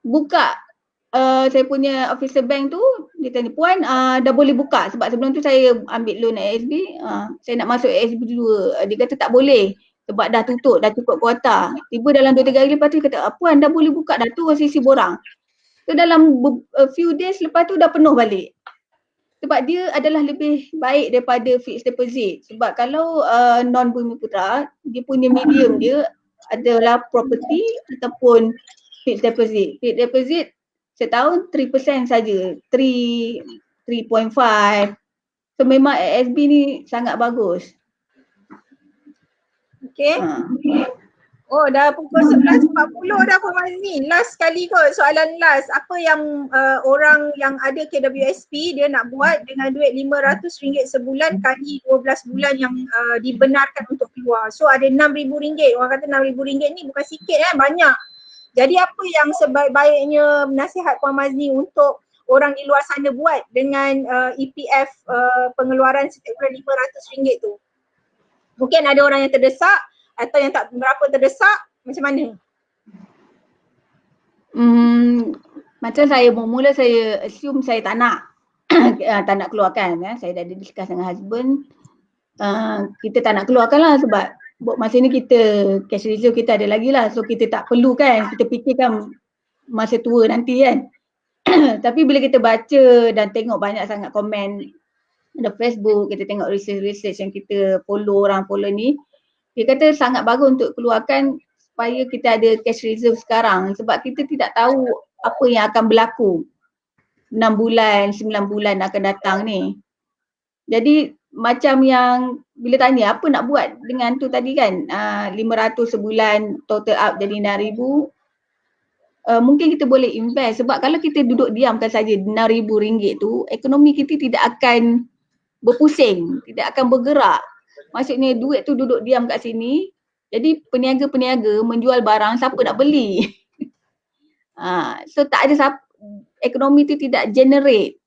[SPEAKER 2] Buka saya punya officer bank tu, dia tanya, Puan dah boleh buka sebab sebelum tu saya ambil loan ASB, saya nak masuk ASB 2. Dia kata tak boleh sebab dah tutup, dah cukup kuota. Tiba dalam 2-3 hari lepas tu dia kata, Puan dah boleh buka dah tu sisi borang. So dalam few days lepas tu dah penuh balik. Sebab dia adalah lebih baik daripada fixed deposit. Sebab kalau non-Bumiputera, dia punya medium dia adalah property ataupun fixed deposit. Fixed deposit setahun 3% saja, 3.5. So memang ASB ni sangat bagus.
[SPEAKER 1] Okay. Oh dah pukul 11.40 dah Puan Mazni. Last sekali kot soalan last. Apa yang orang yang ada KWSP dia nak buat dengan duit RM500 sebulan kali 12 bulan yang dibenarkan untuk keluar. So ada RM6,000. Orang kata RM6,000 ni bukan sikit banyak. Jadi apa yang sebaik-baiknya nasihat Puan Mazni untuk orang di luar sana buat dengan EPF pengeluaran setiap bulan RM500 tu? Mungkin ada orang yang terdesak atau yang tak berapa terdesak, macam mana?
[SPEAKER 2] Macam saya mula saya assume saya tak nak tak nak keluarkan. Saya dah discuss dengan husband, kita tak nak keluarkan lah sebab masa ni kita cash reserve kita ada lagi lah, so kita tak perlu kan, kita fikirkan masa tua nanti kan. Tapi bila kita baca dan tengok banyak sangat komen di Facebook, kita tengok research yang kita follow, orang follow ni, dia kata sangat bagus untuk keluarkan supaya kita ada cash reserve sekarang sebab kita tidak tahu apa yang akan berlaku 6 bulan, 9 bulan akan datang ni. Jadi macam yang bila tanya apa nak buat dengan tu tadi kan, 500 sebulan total up jadi 6,000, mungkin kita boleh invest sebab kalau kita duduk diamkan saja RM6,000 tu, ekonomi kita tidak akan berpusing, tidak akan bergerak. Maksudnya duit tu duduk diam kat sini, jadi peniaga-peniaga menjual barang, siapa nak beli? So tak ada ekonomi tu tidak generate.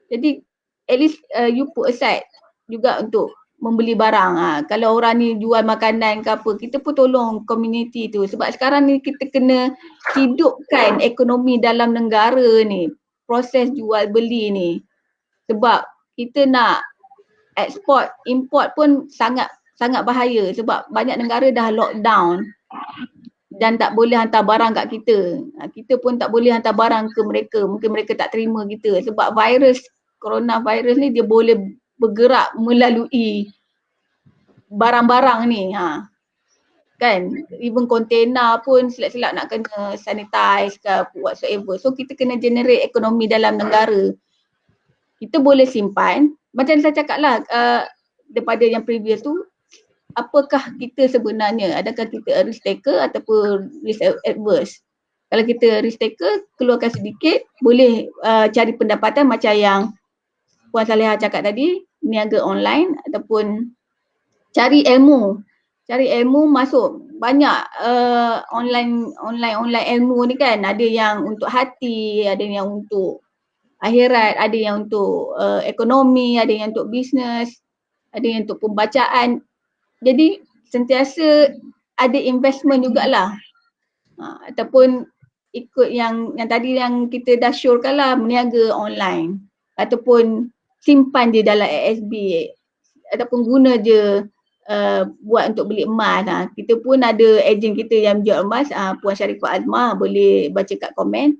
[SPEAKER 2] Jadi at least you put aside juga untuk membeli barang. Kalau orang ni jual makanan ke apa, kita pun tolong community tu sebab sekarang ni kita kena hidupkan ekonomi dalam negara ni. proses jual beli ni. Sebab kita nak ekspor, import pun sangat bahaya sebab banyak negara dah lockdown dan tak boleh hantar barang kat kita. Kita pun tak boleh hantar barang ke mereka. Mungkin mereka tak terima kita sebab coronavirus ni dia boleh bergerak melalui barang-barang ni. Kan, even container pun silap-silap nak kena sanitize ke whatsoever. So kita kena generate ekonomi dalam negara. Kita boleh simpan, macam saya cakap lah daripada yang previous tu, apakah kita sebenarnya, adakah kita a risk taker ataupun risk adverse. Kalau kita risk taker, keluarkan sedikit, boleh cari pendapatan macam yang Puan Saleha cakap tadi, niaga online ataupun cari ilmu masuk. Banyak online ilmu ni kan, ada yang untuk hati, ada yang untuk akhirat, ada yang untuk ekonomi, ada yang untuk bisnes, ada yang untuk pembacaan. Jadi sentiasa ada investment jugalah. Ataupun ikut yang tadi yang kita dah syorkan lah, berniaga online ataupun simpan je dalam ASB ataupun guna je buat untuk beli emas. Kita pun ada ejen kita yang jual emas, Puan Syarifah Azmah, boleh baca kat komen,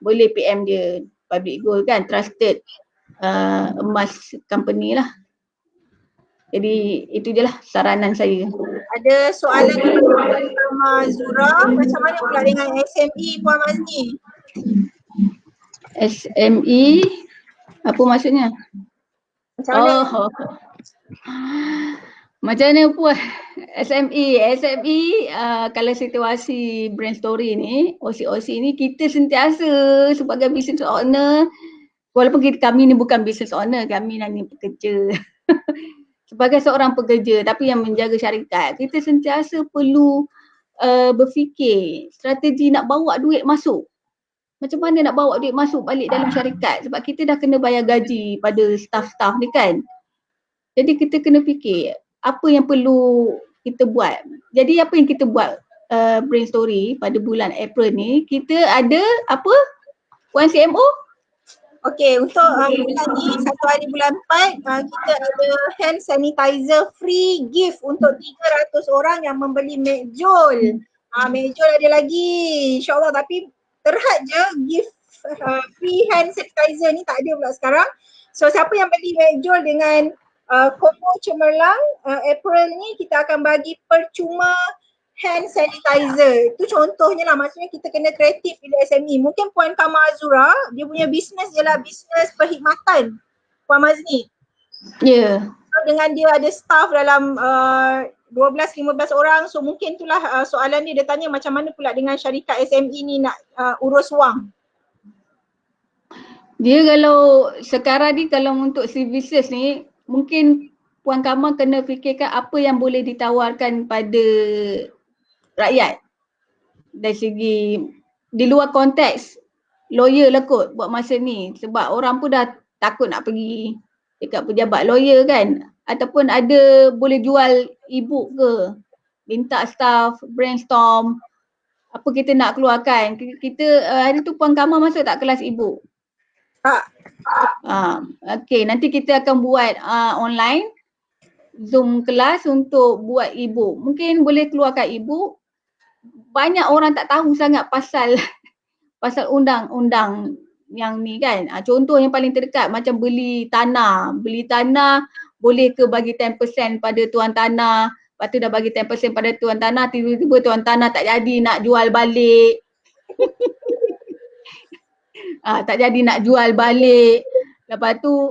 [SPEAKER 2] boleh PM dia, Public Gold kan, trusted emas company lah. Jadi itu je lah saranan saya.
[SPEAKER 1] Ada soalan dari Zura, macam mana pula dengan SME Puan Mazni?
[SPEAKER 2] SME, apa maksudnya?
[SPEAKER 1] Macam mana?
[SPEAKER 2] Macam mana Puan? SME kalau situasi brand story ni, OC ni, kita sentiasa sebagai business owner, walaupun kami ni bukan business owner, kami ni pekerja. Sebagai seorang pekerja tapi yang menjaga syarikat, kita sentiasa perlu berfikir strategi nak bawa duit masuk. Macam mana nak bawa duit masuk balik dalam syarikat, sebab kita dah kena bayar gaji pada staff-staff ni kan. Jadi kita kena fikir apa yang perlu kita buat. Jadi apa yang kita buat brain story pada bulan April ni, kita ada apa? Puan CMO?
[SPEAKER 1] Okey, untuk bulan ni, 1 hari bulan 4, kita ada hand sanitizer free gift untuk 300 orang yang membeli Mekjol. Mekjol ada lagi, insyaAllah, tapi terhad je gift free hand sanitizer ni tak ada pula sekarang. So siapa yang beli Mekjol dengan combo cemerlang, April ni kita akan bagi percuma hand sanitizer. Itu contohnya lah, maksudnya kita kena kreatif bila SME. Mungkin Puan Kama Azura, dia punya bisnes ialah bisnes perkhidmatan, Puan Mazni.
[SPEAKER 2] Ya. Yeah.
[SPEAKER 1] So dengan dia ada staff dalam 12-15 orang, so mungkin itulah soalan dia tanya macam mana pula dengan syarikat SME ni nak urus wang.
[SPEAKER 2] Dia kalau sekarang ni, kalau untuk services ni, mungkin Puan Kama kena fikirkan apa yang boleh ditawarkan pada rakyat. Dari segi, di luar konteks lawyer lah kot buat masa ni, sebab orang pun dah takut nak pergi dekat pejabat lawyer kan. Ataupun ada boleh jual e-book ke, minta staff brainstorm apa kita nak keluarkan. Kita hari tu Puan Kama masuk tak kelas e-book?
[SPEAKER 1] Tak.
[SPEAKER 2] Okay, nanti kita akan buat online Zoom kelas untuk buat e-book. Mungkin boleh keluarkan e-book. Banyak orang tak tahu sangat pasal undang-undang yang ni kan. Contoh yang paling terdekat macam beli tanah boleh ke bagi 10% pada tuan tanah, lepas tu dah bagi 10% pada tuan tanah, tiba-tiba tuan tanah tak jadi nak jual balik. Tak jadi nak jual balik. Lepas tu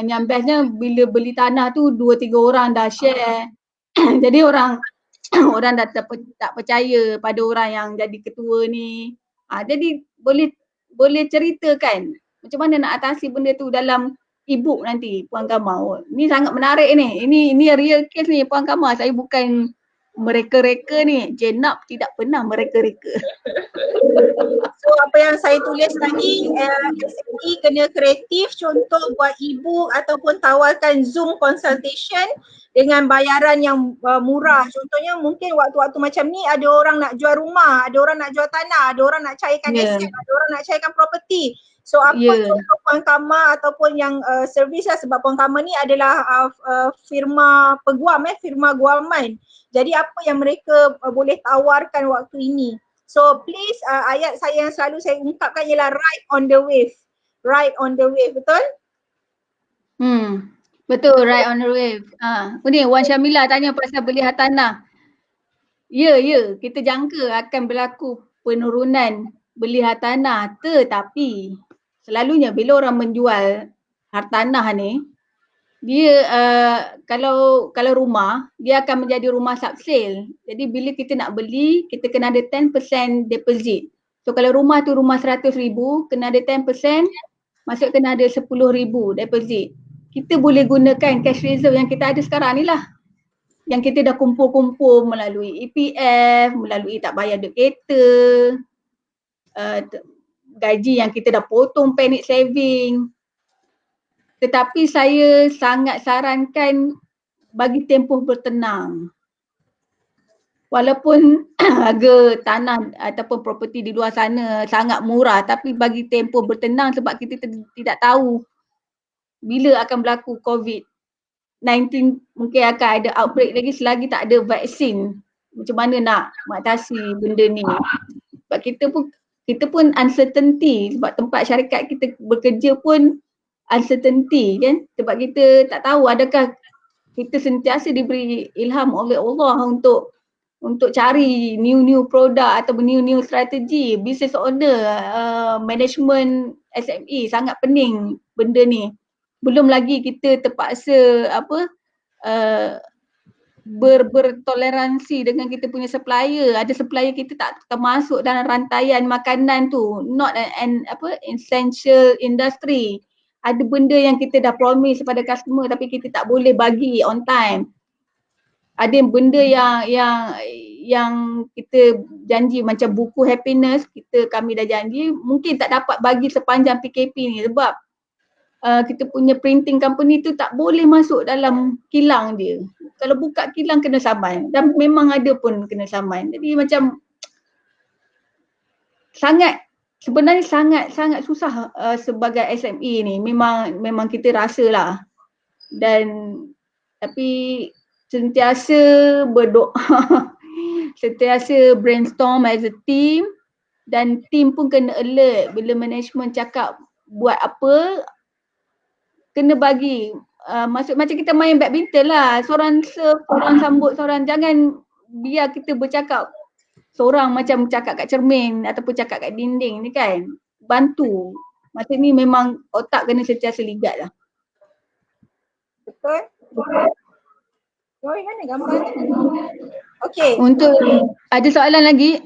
[SPEAKER 2] yang bestnya bila beli tanah tu 2-3 orang dah share. Jadi orang dah tak percaya pada orang yang jadi ketua ni. Jadi boleh ceritakan macam mana nak atasi benda tu dalam e-book nanti Puan Kama. Ni sangat menarik ni. Ini real case ni Puan Kama. Saya bukan mereka-reka ni. Jenab tidak pernah mereka-reka.
[SPEAKER 1] So apa yang saya tulis tadi, SME kena kreatif, contoh buat e-book ataupun tawarkan Zoom consultation dengan bayaran yang murah. Contohnya mungkin waktu-waktu macam ni ada orang nak jual rumah, ada orang nak jual tanah, ada orang nak cairkan aset, ada orang nak cairkan property. So apa
[SPEAKER 2] Ya.
[SPEAKER 1] contoh Puan Kama ataupun yang servis lah, sebab Puan Kama ni adalah firma peguam, firma guaman. Jadi apa yang mereka boleh tawarkan waktu ini. So please ayat saya yang selalu saya ungkapkan ialah ride on the wave. Ride on the wave, betul?
[SPEAKER 2] Betul, right on the wave. Ni Wan Syamila tanya pasal beli hartanah. Ya, kita jangka akan berlaku penurunan beli hartanah, tetapi selalunya bila orang menjual hartanah ni, dia kalau rumah, dia akan menjadi rumah subsale. Jadi bila kita nak beli, kita kena ada 10% deposit. So kalau rumah tu rumah 100,000, kena ada 10%, maksud kena ada 10,000 deposit. Kita boleh gunakan cash reserve yang kita ada sekarang ni lah. Yang kita dah kumpul-kumpul melalui EPF, melalui tak bayar duit kereta, gaji yang kita dah potong panic saving. Tetapi saya sangat sarankan bagi tempoh bertenang. Walaupun harga tanah ataupun properti di luar sana sangat murah, tapi bagi tempoh bertenang sebab kita tidak tahu bila akan berlaku COVID-19, mungkin akan ada outbreak lagi selagi tak ada vaksin. Macam mana nak mengatasi benda ni? Sebab kita pun uncertainty, sebab tempat syarikat kita bekerja pun uncertainty kan. Sebab kita tak tahu adakah kita sentiasa diberi ilham oleh Allah untuk cari new produk atau new strategi, business order, management SME sangat pening benda ni. Belum lagi kita terpaksa bertoleransi dengan kita punya supplier. Ada supplier kita tak termasuk dalam rantaian makanan tu, not an essential industry. Ada benda yang kita dah promise kepada customer tapi kita tak boleh bagi on time. Ada benda yang kita janji macam buku happiness, kami dah janji mungkin tak dapat bagi sepanjang PKP ni sebab kita punya printing company tu tak boleh masuk dalam kilang dia. Kalau buka kilang kena saman, dan memang ada pun kena saman. Jadi macam sebenarnya sangat susah sebagai SME ni. Memang kita rasalah. Dan tapi sentiasa berdoa, sentiasa brainstorm as a team, dan team pun kena alert bila management cakap buat apa, kena bagi. Maksud macam kita main badminton lah, seorang serve, seorang sambut seorang. Jangan biar kita bercakap seorang macam cakap kat cermin ataupun cakap kat dinding ni kan. Bantu. Masa ni memang otak kena sentiasa ligat lah.
[SPEAKER 1] Betul? Joy, mana gambar ni? Okay.
[SPEAKER 2] Untuk ada soalan lagi.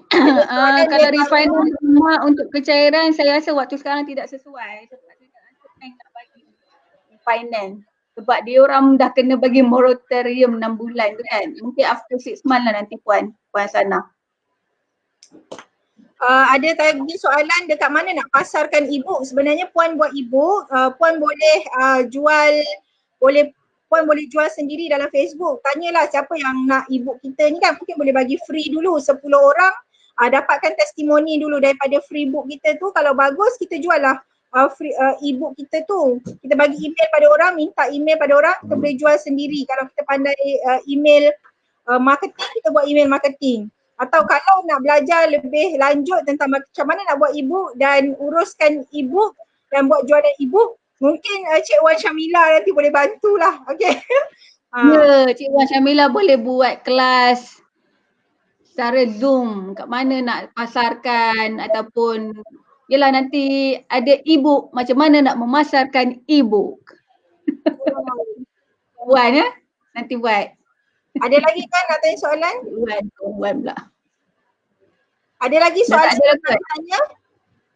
[SPEAKER 2] Kalau refinance rumah untuk kecairan, saya rasa waktu sekarang tidak sesuai sebab saya nak bagi refinance. Sebab dia orang dah kena bagi moratorium 6 bulan tu kan. Mungkin after 6 months lah nanti Puan Sana.
[SPEAKER 1] Ada tadi soalan dekat mana nak pasarkan e-book. Sebenarnya Puan buat e-book, Puan boleh Puan boleh jual sendiri dalam Facebook. Tanyalah siapa yang nak e-book kita ni kan, mungkin boleh bagi free dulu 10 orang, dapatkan testimoni dulu daripada free book kita tu. Kalau bagus kita jual lah free e-book kita tu. Kita bagi email pada orang, minta email pada orang, kita boleh jual sendiri. Kalau kita pandai email marketing, kita buat email marketing. Atau kalau nak belajar lebih lanjut tentang macam mana nak buat e-book dan uruskan e-book dan buat jualan e-book, mungkin Cik Wan Syamila nanti boleh bantulah. Okay.
[SPEAKER 2] Ya, Cik Wan Syamila boleh buat kelas secara Zoom, kat mana nak pasarkan ataupun yelah nanti ada e-book, macam mana nak memasarkan e-book. Wan ya, nanti buat.
[SPEAKER 1] Ada lagi kan nak tanya soalan?
[SPEAKER 2] Wan pula.
[SPEAKER 1] Ada lagi soalan nak tanya?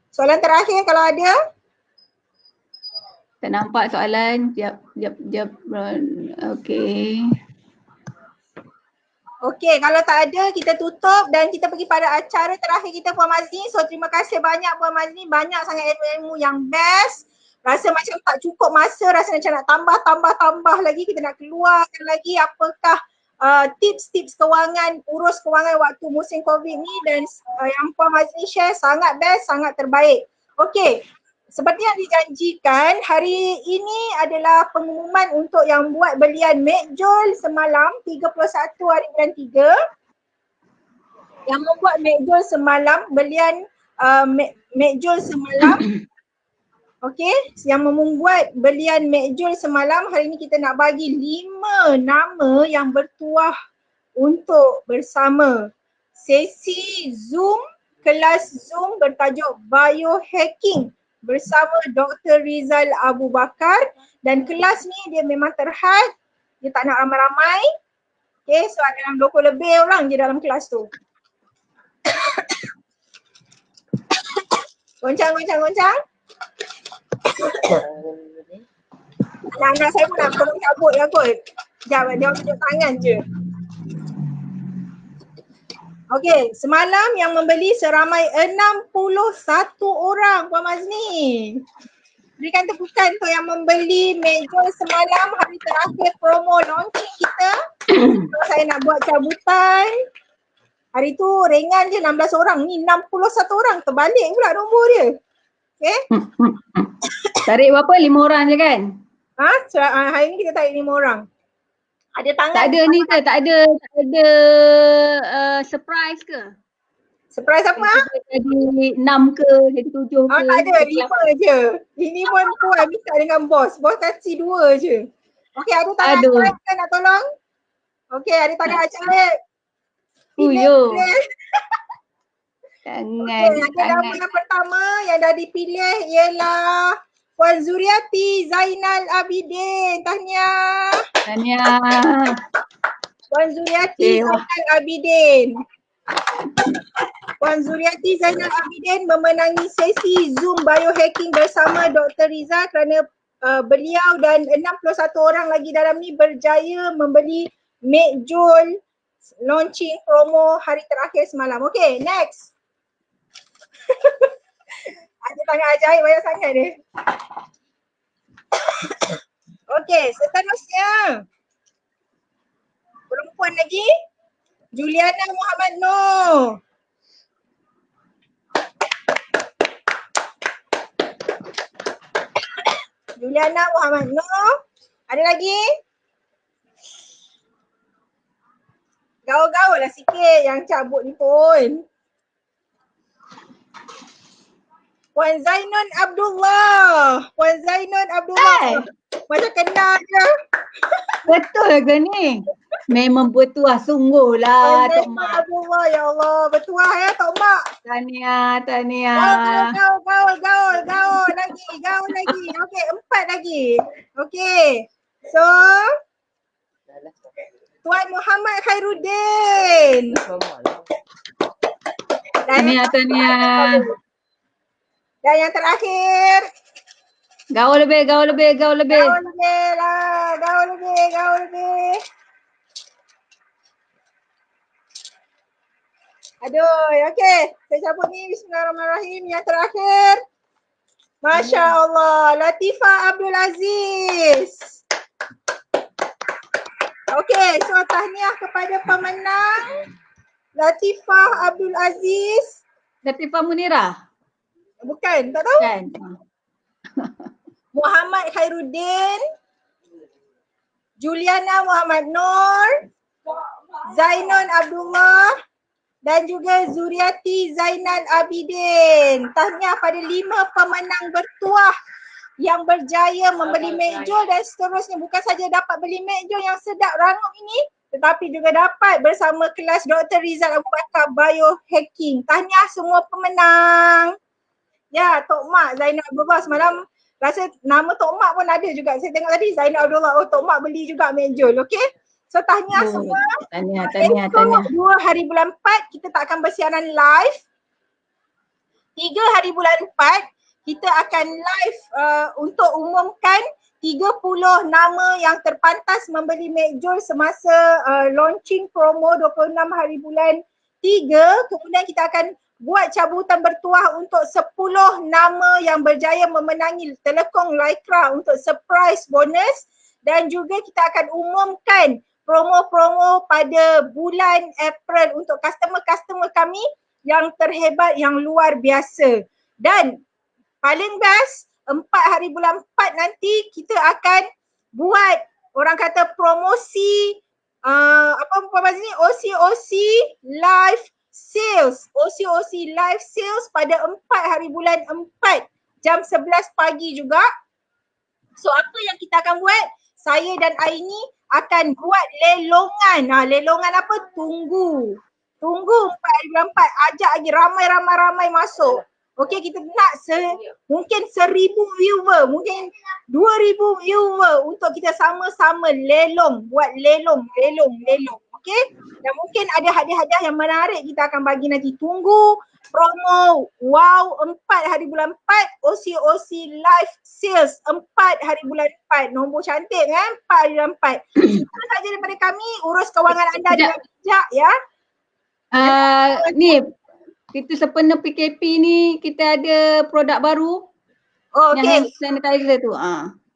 [SPEAKER 1] Soalan terakhir kalau ada?
[SPEAKER 2] Tak nampak soalan. Jap. Okay.
[SPEAKER 1] Okay, kalau tak ada kita tutup dan kita pergi pada acara terakhir kita Puan Mazni. So terima kasih banyak Puan Mazni, banyak sangat ilmu-ilmu yang best. Rasa macam tak cukup masa, rasa macam nak tambah lagi, kita nak keluarkan lagi apakah tips-tips kewangan, urus kewangan waktu musim COVID ni, dan yang Puan Mazni share sangat best, sangat terbaik. Okay, seperti yang dijanjikan, hari ini adalah pengumuman untuk yang buat belian McJool semalam 31 hari bulan 3. Yang membuat McJool semalam, belian McJool semalam. Okey, yang membuat belian McJool semalam, hari ini kita nak bagi 5 nama yang bertuah untuk bersama sesi Zoom, kelas Zoom bertajuk Biohacking bersama Dr. Rizal Abu Bakar, dan kelas ni dia memang terhad, dia tak nak ramai-ramai. Okay, so ada dalam 20 lebih orang je dalam kelas tu. Goncang. Anak-anak saya pun nak tolong cabut lah kot. Sekejap, dia tunjuk tangan je. Okey, semalam yang membeli seramai 61 orang, Puan Mazni. Berikan tepukan untuk yang membeli McJool semalam, hari terakhir promo launching kita. Kalau saya nak buat cabutan, hari tu ringan je 16 orang, ni 61 orang, terbalik pula nombor dia. Okay?
[SPEAKER 2] Tarik berapa? 5 orang je kan?
[SPEAKER 1] Hari ni kita tarik 5 orang. Ada tangan.
[SPEAKER 2] Tak ada ni ke? Tak ada surprise ke?
[SPEAKER 1] Surprise apa?
[SPEAKER 2] Jadi 6 ke? Jadi 7 ke?
[SPEAKER 1] Tak ada, 5 je. Ini pun Puan minta dengan bos. Bos kasih 2 je. Okey, ada tangan ajaib kan nak tolong? Okey, ada tangan ajaib.
[SPEAKER 2] Puyo.
[SPEAKER 1] Okey, ada nama yang pertama yang dah dipilih ialah Puan Zuriati Zainal Abidin. Tahniah. Puan Zuriati Zainal Abidin. Puan Zuriati Zainal Abidin memenangi sesi Zoom Biohacking bersama Dr. Rizal kerana beliau dan 61 orang lagi dalam ni berjaya membeli McJool launching promo hari terakhir semalam. Okay, next. Ada tangan ajaib banyak sangat ni. Okay, seterusnya. Perempuan lagi. Juliana Muhammad Noor. Juliana Muhammad Noor. Ada lagi? Gaul-gaul lah sikit yang cabut ni pun. Puan Zainun Abdullah. Macam kenal je.
[SPEAKER 2] Betul ke ni? Memang bertuah sungguh lah Tok Mak.
[SPEAKER 1] Abdullah, ya Allah. Bertuah ya Tok Mak.
[SPEAKER 2] Tahniah.
[SPEAKER 1] Gaul lagi. Okey, 4 lagi. Okey. So, Tuan Muhammad Khairuddin.
[SPEAKER 2] Tahniah.
[SPEAKER 1] Dan yang terakhir.
[SPEAKER 2] Gaul lebih.
[SPEAKER 1] Gaul lebih. Aduh, okey. Saya cabut ni, bismillahirrahmanirrahim. Yang terakhir. Masya Allah, Latifah Abdul Aziz. Okey, so tahniah kepada pemenang Latifah Abdul Aziz.
[SPEAKER 2] Latifah Munirah?
[SPEAKER 1] Bukan, tak tahu.
[SPEAKER 2] Kan.
[SPEAKER 1] Muhammad Khairuddin, Juliana Muhammad Noor, Zainun Abdullah dan juga Zuriati Zainal Abidin. Tahniah pada 5 pemenang bertuah yang berjaya membeli McJool dan seterusnya. Bukan saja dapat beli McJool yang sedap rangup ini, tetapi juga dapat bersama kelas Dr. Rizal Abu Bakar Biohacking. Tahniah semua pemenang. Ya, Tok Mak Zainal Abdullah semalam rasa nama Tok Mak pun ada juga. Saya tengok tadi Zainal Abdullah, oh Tok Mak beli juga McJool, okey? So tahniah semua.
[SPEAKER 2] Tahniah.
[SPEAKER 1] 2 hari bulan 4 kita tak akan bersiaran live. 3 hari bulan 4 kita akan live untuk umumkan 30 nama yang terpantas membeli McJool semasa launching promo 26 hari bulan 3. Kemudian kita akan buat cabutan bertuah untuk 10 nama yang berjaya memenangi telekong Lycra untuk surprise bonus, dan juga kita akan umumkan promo-promo pada bulan April untuk customer-customer kami yang terhebat, yang luar biasa. Dan paling best 4 hari bulan 4 nanti kita akan buat orang kata promosi apa ni OCOC live sales. OCOC live sales pada 4 hari bulan 4 jam 11 pagi juga. So apa yang kita akan buat? Saya dan Aini akan buat lelongan. Lelongan apa? Tunggu 4 hari bulan 4. Ajak lagi ramai-ramai masuk. Okey, kita nak mungkin 1,000 viewer, mungkin 2,000 viewer untuk kita sama-sama lelong, buat lelong. Okey? Dan mungkin ada hadiah-hadiah yang menarik kita akan bagi nanti. Tunggu promo wow 4 hari bulan 4 OCOC live sales 4 hari bulan 4. Nombor cantik kan? 4 hari bulan 4. Itu saja daripada kami. Urus kewangan anda dengan bijak ya.
[SPEAKER 2] Ni kita sempena PKP ni kita ada produk baru.
[SPEAKER 1] Oh, okey.
[SPEAKER 2] Yang hand sanitizer tu.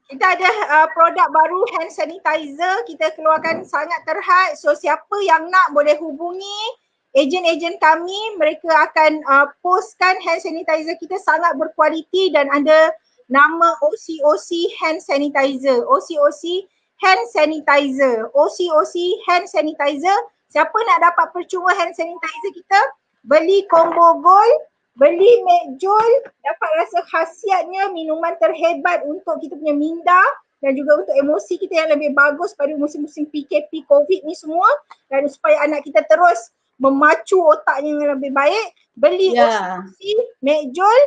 [SPEAKER 1] Kita ada produk baru hand sanitizer. Kita keluarkan sangat terhad. So siapa yang nak boleh hubungi ejen-ejen kami. Mereka akan postkan hand sanitizer kita sangat berkualiti dan ada nama OCOC hand sanitizer. OCOC hand sanitizer. OCOC hand sanitizer. Siapa nak dapat percuma hand sanitizer kita, beli combo gold, beli McJoy, dapat rasa khasiatnya minuman terhebat untuk kita punya minda dan juga untuk emosi kita yang lebih bagus pada musim-musim PKP COVID ni semua, dan supaya anak kita terus memacu otaknya yang lebih baik, beli OCOC McJoy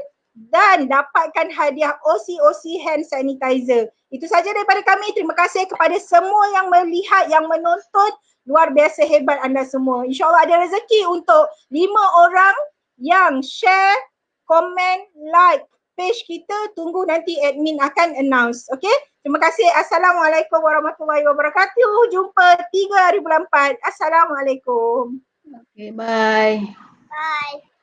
[SPEAKER 1] dan dapatkan hadiah OCOC hand sanitizer. Itu saja daripada kami. Terima kasih kepada semua yang melihat, yang menonton. Luar biasa hebat anda semua. InsyaAllah ada rezeki untuk 5 orang yang share, komen, like page kita. Tunggu nanti admin akan announce. Okay? Terima kasih. Assalamualaikum warahmatullahi wabarakatuh. Jumpa 3 hari bulan 4. Assalamualaikum.
[SPEAKER 2] Okay, bye.
[SPEAKER 1] Bye.